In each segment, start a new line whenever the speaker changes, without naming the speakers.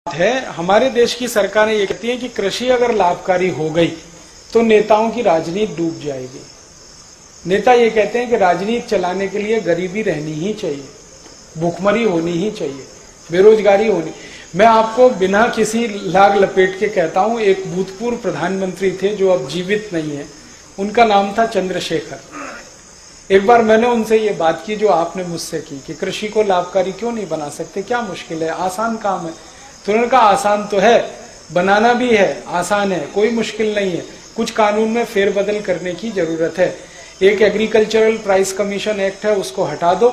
है। हमारे देश की सरकारें ये कहती हैं कि कृषि अगर लाभकारी हो गई तो नेताओं की राजनीति डूब जाएगी। नेता ये कहते हैं कि राजनीति चलाने के लिए गरीबी रहनी ही चाहिए, भूखमरी होनी ही चाहिए, बेरोजगारी होनी। मैं आपको बिना किसी लाग लपेट के कहता हूं, एक भूतपूर्व प्रधानमंत्री थे जो अब जीवित नहीं है, उनका नाम था चंद्रशेखर। एक बार मैंने उनसे ये बात की जो आपने मुझसे की कि कृषि को लाभकारी क्यों नहीं बना सकते, क्या मुश्किल है, आसान काम है। तो उन्होंने कहा आसान तो है, बनाना भी है, आसान है, कोई मुश्किल नहीं है, कुछ कानून में फेरबदल करने की जरूरत है। एक एग्रीकल्चरल प्राइस कमीशन एक्ट है, उसको हटा दो,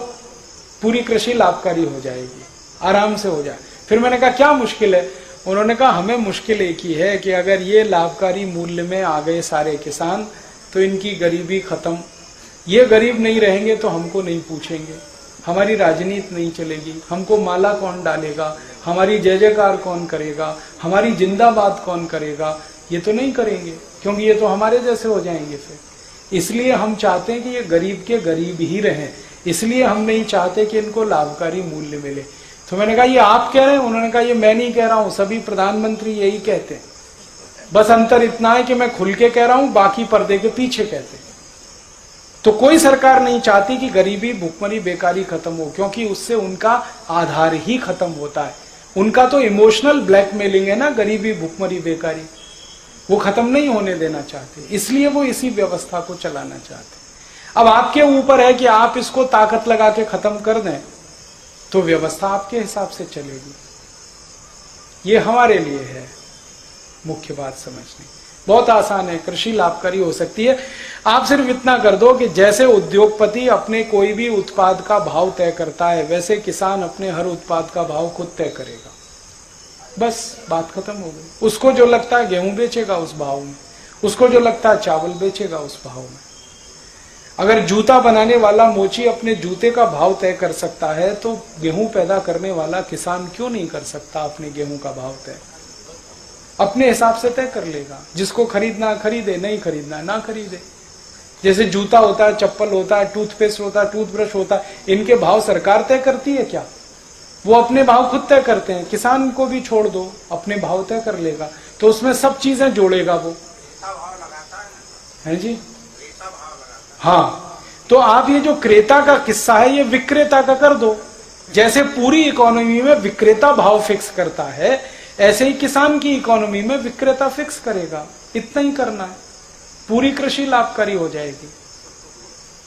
पूरी कृषि लाभकारी हो जाएगी, आराम से हो जाए। फिर मैंने कहा क्या मुश्किल है? उन्होंने कहा हमें मुश्किल एक ही है कि अगर ये लाभकारी मूल्य में आ गए सारे किसान तो इनकी गरीबी खत्म। ये गरीब नहीं रहेंगे तो हमको नहीं पूछेंगे, हमारी राजनीति नहीं चलेगी, हमको माला कौन डालेगा, हमारी जय जयकार कौन करेगा, हमारी जिंदाबाद कौन करेगा, ये तो नहीं करेंगे, क्योंकि ये तो हमारे जैसे हो जाएंगे। फिर इसलिए हम चाहते हैं कि ये गरीब के गरीब ही रहें, इसलिए हम नहीं चाहते कि इनको लाभकारी मूल्य मिले। तो मैंने कहा ये आप कह रहे हैं? उन्होंने कहा ये मैं नहीं कह रहा हूं, सभी प्रधानमंत्री यही कहते हैं, बस अंतर इतना है कि मैं खुल के कह रहा हूं, बाकी पर्दे के पीछे कहते हैं। तो कोई सरकार नहीं चाहती कि गरीबी, भुखमरी, बेकारी खत्म हो, क्योंकि उससे उनका आधार ही खत्म होता है। उनका तो इमोशनल ब्लैकमेलिंग है ना, गरीबी, भुखमरी, बेकारी, वो खत्म नहीं होने देना चाहते, इसलिए वो इसी व्यवस्था को चलाना चाहते। अब आपके ऊपर है कि आप इसको ताकत लगा के खत्म कर दें तो व्यवस्था आपके हिसाब से चलेगी। ये हमारे लिए है मुख्य बात समझनी। बहुत आसान है, कृषि लाभकारी हो सकती है। आप सिर्फ इतना कर दो कि जैसे उद्योगपति अपने कोई भी उत्पाद का भाव तय करता है, वैसे किसान अपने हर उत्पाद का भाव खुद तय करेगा, बस बात खत्म हो गई। उसको जो लगता है गेहूं बेचेगा उस भाव में, उसको जो लगता है चावल बेचेगा उस भाव में। अगर जूता बनाने वाला मोची अपने जूते का भाव तय कर सकता है तो गेहूं पैदा करने वाला किसान क्यों नहीं कर सकता अपने गेहूं का भाव तय? अपने हिसाब से तय कर लेगा, जिसको खरीदना खरीदे, नहीं खरीदना ना खरीदे। जैसे जूता होता है, चप्पल होता है, टूथपेस्ट होता है, टूथब्रश होता है, इनके भाव सरकार तय करती है क्या? वो अपने भाव खुद तय करते हैं। किसान को भी छोड़ दो, अपने भाव तय कर लेगा, तो उसमें सब चीजें जोड़ेगा वो, है जी। हाँ, तो आप ये जो क्रेता का किस्सा है ये विक्रेता का कर दो। जैसे पूरी इकोनॉमी में विक्रेता भाव फिक्स करता है, ऐसे ही किसान की इकोनॉमी में विक्रेता फिक्स करेगा। इतना ही करना है, पूरी कृषि लाभकारी हो जाएगी।